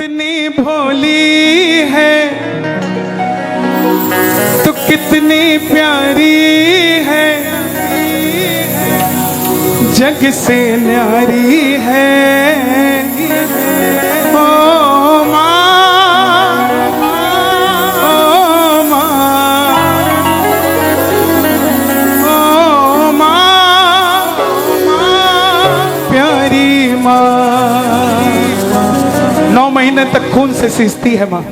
कितनी भोली है तो कितनी प्यारी है, जग से न्यारी है। ओ माँ, ओ माँ, ओ माँ, प्यारी माँ। 9 महीने तक खून से सींचती है माँ,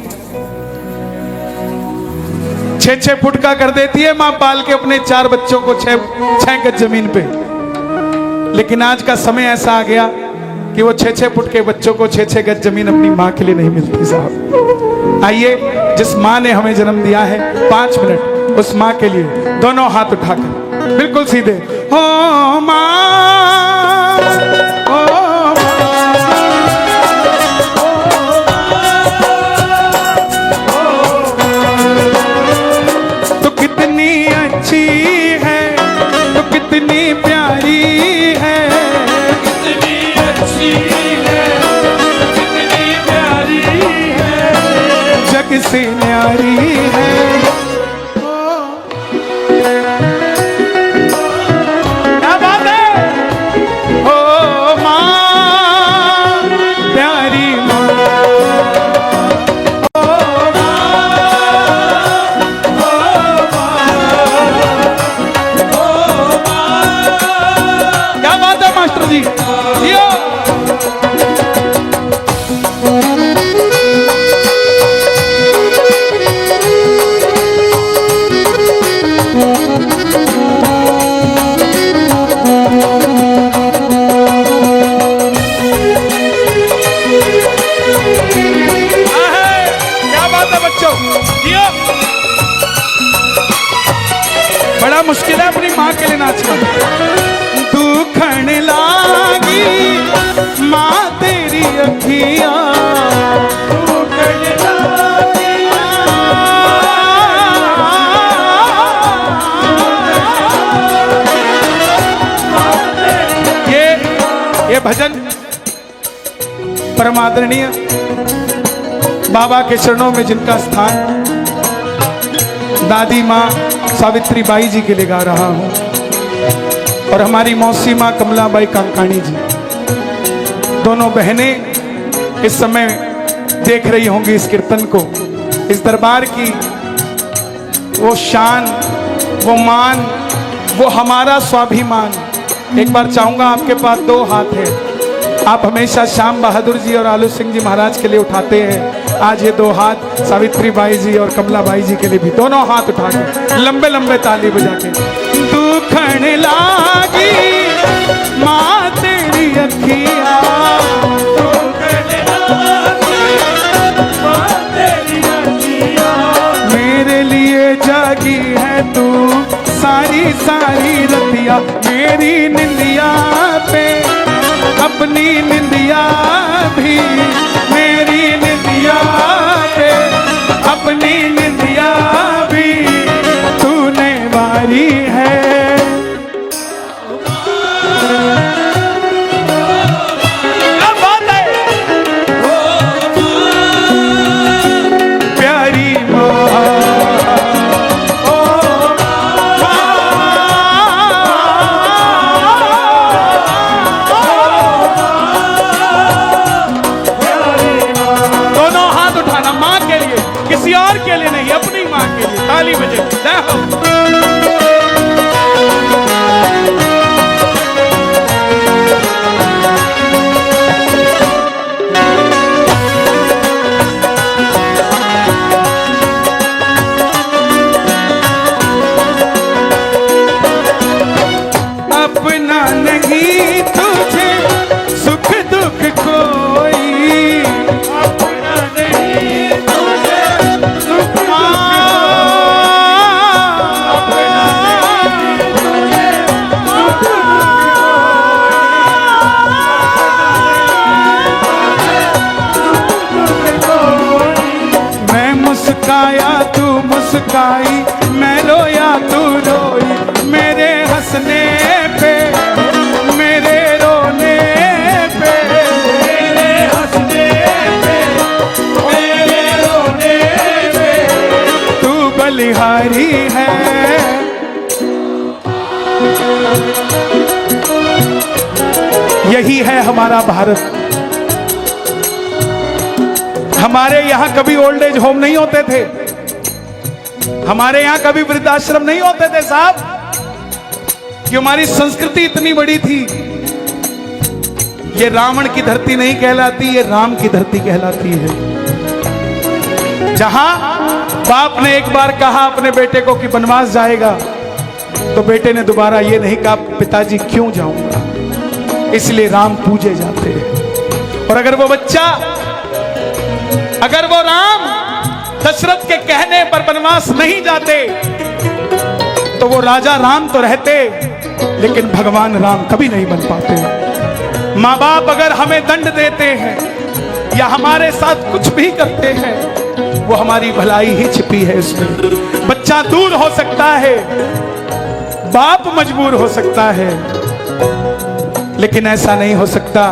6-6 फुट का कर देती है माँ पाल के अपने 4 बच्चों को 6 गज जमीन पे। लेकिन आज का समय ऐसा आ गया कि वो 6-6 फुट के बच्चों को 6-6 गज जमीन अपनी माँ के लिए नहीं मिलती साहब। आइए, जिस माँ ने हमें जन्म दिया है, 5 मिनट उस माँ के लिए दोनों हाथ उठाकर बिल्कुल सीधे, ओ माँ, ओ से न्यारी है। क्या बात है, ओ माँ, प्यारी माँ, ओ माँ, ओ माँ, ओ माँ। क्या बात है मास्टर जी, यो। बड़ा मुश्किल है अपनी माँ के लिए नाचना। दुखन लागी माँ तेरी अखियाँ, दुखन लागी ये भजन परमादरणीय बाबा के चरणों में जिनका स्थान, दादी माँ सावित्री बाई जी के लिए गा रहा हूं, और हमारी मौसी माँ कमला बाई कांकाणी जी, दोनों बहनें इस समय देख रही होंगी इस कीर्तन को। इस दरबार की वो शान, वो मान, वो हमारा स्वाभिमान। एक बार चाहूंगा, आपके पास 2 हाथ है, आप हमेशा श्याम बहादुर जी और आलू सिंह जी महाराज के लिए उठाते हैं। आज ये 2 हाथ सावित्री बाई जी और कमला बाई जी के लिए भी, दोनों हाथ उठा के लंबे लंबे ताली बजा के। दुखन लागी माँ तेरी अखियाँ, दुखन लागी माँ तेरी अखियाँ, मेरे लिए जागी है तू सारी सारी रतिया, मेरी निंदिया पे अपनी निंदिया भी, मेरी निंदिया पे अपनी निंदिया भी तूने वारी है। क्या बात है, प्यारी माँ, किसी और के लिए नहीं, अपनी माँ के लिए। ताली बजे, जय हो। अपना नहीं तुझे सुख दुख कोई, अपना नहीं तुझे सुख दुख मैं मुस्काया तू मुस्काई, मैं रोया तू रोई, मेरे हंसने पे मेरे रोने पे, मेरे हंसने पे बलिहारी है। यही है हमारा भारत। हमारे यहां कभी ओल्ड एज होम नहीं होते थे, हमारे यहां कभी वृद्धाश्रम नहीं होते थे साहब, कि हमारी संस्कृति इतनी बड़ी थी। ये रावण की धरती नहीं कहलाती, ये राम की धरती कहलाती है। जहां बाप ने एक बार कहा अपने बेटे को कि वनवास जाएगा, तो बेटे ने दोबारा ये नहीं कहा पिताजी क्यों जाऊंगा। इसलिए राम पूजे जाते हैं। और अगर वो बच्चा, अगर वो राम दशरथ के कहने पर वनवास नहीं जाते, तो वो राजा राम तो रहते, लेकिन भगवान राम कभी नहीं बन पाते। माँ बाप अगर हमें दंड देते हैं या हमारे साथ कुछ भी करते हैं, वो हमारी भलाई ही छिपी है इसमें। बच्चा दूर हो सकता है, बाप मजबूर हो सकता है, लेकिन ऐसा नहीं हो सकता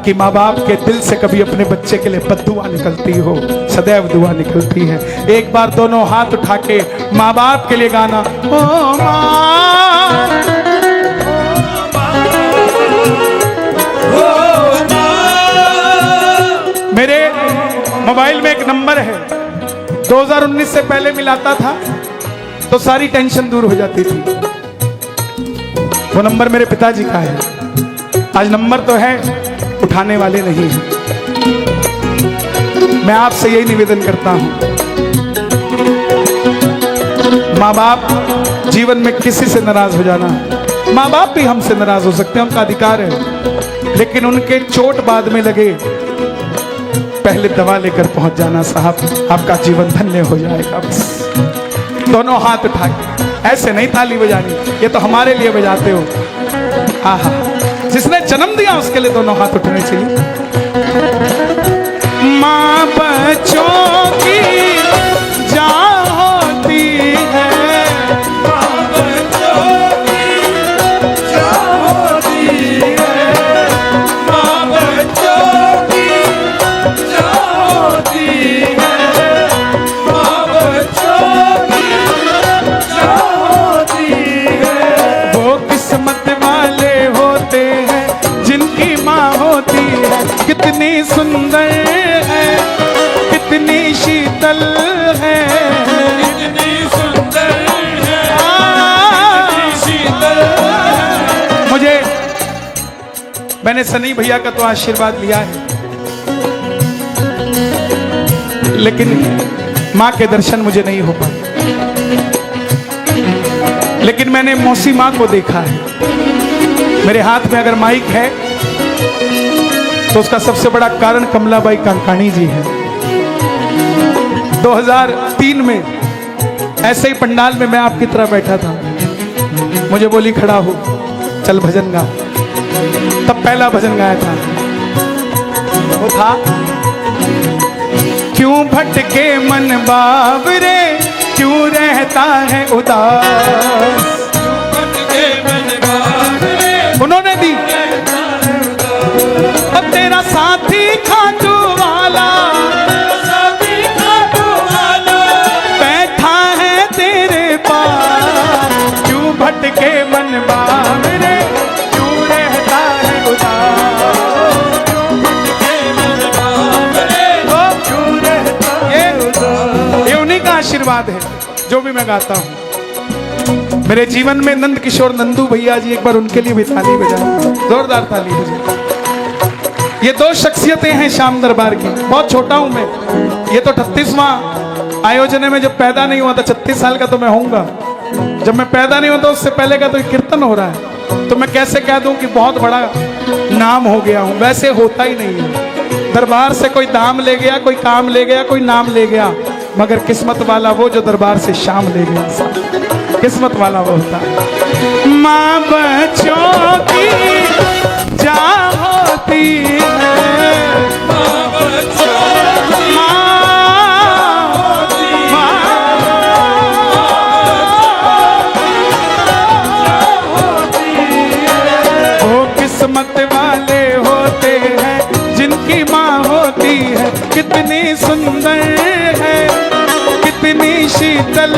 कि माँ बाप के दिल से कभी अपने बच्चे के लिए बद्दुआ निकलती हो। सदैव दुआ निकलती है। एक बार दोनों हाथ उठा के माँ बाप के लिए गाना, ओ माँ, मेरे मोबाइल में एक नंबर है, 2019 से पहले मिलाता था तो सारी टेंशन दूर हो जाती थी। वो नंबर मेरे पिताजी का है। आज नंबर तो है, उठाने वाले नहीं हैं। मैं आपसे यही निवेदन करता हूं, माँ बाप जीवन में किसी से नाराज हो जाना, माँ बाप भी हमसे नाराज हो सकते हैं, उनका अधिकार है, लेकिन उनके चोट बाद में लगे, पहले दवा लेकर पहुंच जाना साहब, आपका जीवन धन्य हो जाएगा। बस दोनों हाथ उठा के, ऐसे नहीं ताली बजानी, ये तो हमारे लिए बजाते हो। आहा, जिसने जन्म दिया उसके लिए दोनों हाथ उठने चाहिए। माँ बच्चों की जान होती है, माँ बच्चों की जान होती है, माँ बच्चों की जान होती है, माँ बच्चों की जान होती है। वो किस्मत वाले होते हैं जिनकी माँ होती है। कितनी सुंदर है, कितनी शीतल है, कितनी सुंदर है, कितनी शीतल है। मैंने सनी भैया का तो आशीर्वाद लिया है, लेकिन माँ के दर्शन मुझे नहीं हो पाए। लेकिन मैंने मौसी माँ को देखा है। मेरे हाथ में अगर माइक है तो उसका सबसे बड़ा कारण कमलाबाई कांकाणी जी है। 2003 में ऐसे ही पंडाल में मैं आपकी तरह बैठा था, मुझे बोली खड़ा हो, चल भजन गा। तब पहला भजन गाया था, वो था क्यों भटके मन बावरे, क्यों रहता है उदास। उन्होंने दी अब तेरा साथी खाटू वाला, साथी खाटू वाला बैठा है तेरे पास। क्यों भटके मन बावरे, क्यों रहता है उदास। क्यों भटके मन बावरे, क्यों रहता है उदास। ये उन्हीं का आशीर्वाद है जो भी मैं गाता हूँ। मेरे जीवन में नंद किशोर नंदू भैया जी, एक बार उनके लिए भी ताली बजाएं, जोरदार ताली बजाएं। ये दो शख्सियतें हैं श्याम दरबार की। बहुत छोटा हूं मैं, ये तो 38वां आयोजन है। मैं जब पैदा नहीं हुआ था, 36 साल का तो मैं होऊंगा, जब मैं पैदा नहीं हुआ था उससे पहले का तो कीर्तन हो रहा है। तो मैं कैसे कह दूं कि बहुत बड़ा नाम हो गया हूं। वैसे होता ही नहीं है। दरबार से कोई दाम ले गया, कोई काम ले गया, कोई नाम ले गया, मगर किस्मत वाला वो जो दरबार से शाम ले गया। किस्मत वाला वो होता है। माँ बच्चों की जान होती है, माँ बच्चों की वो किस्मत वाले होते हैं जिनकी माँ होती है। कितनी सुंदर है, कितनी शीतल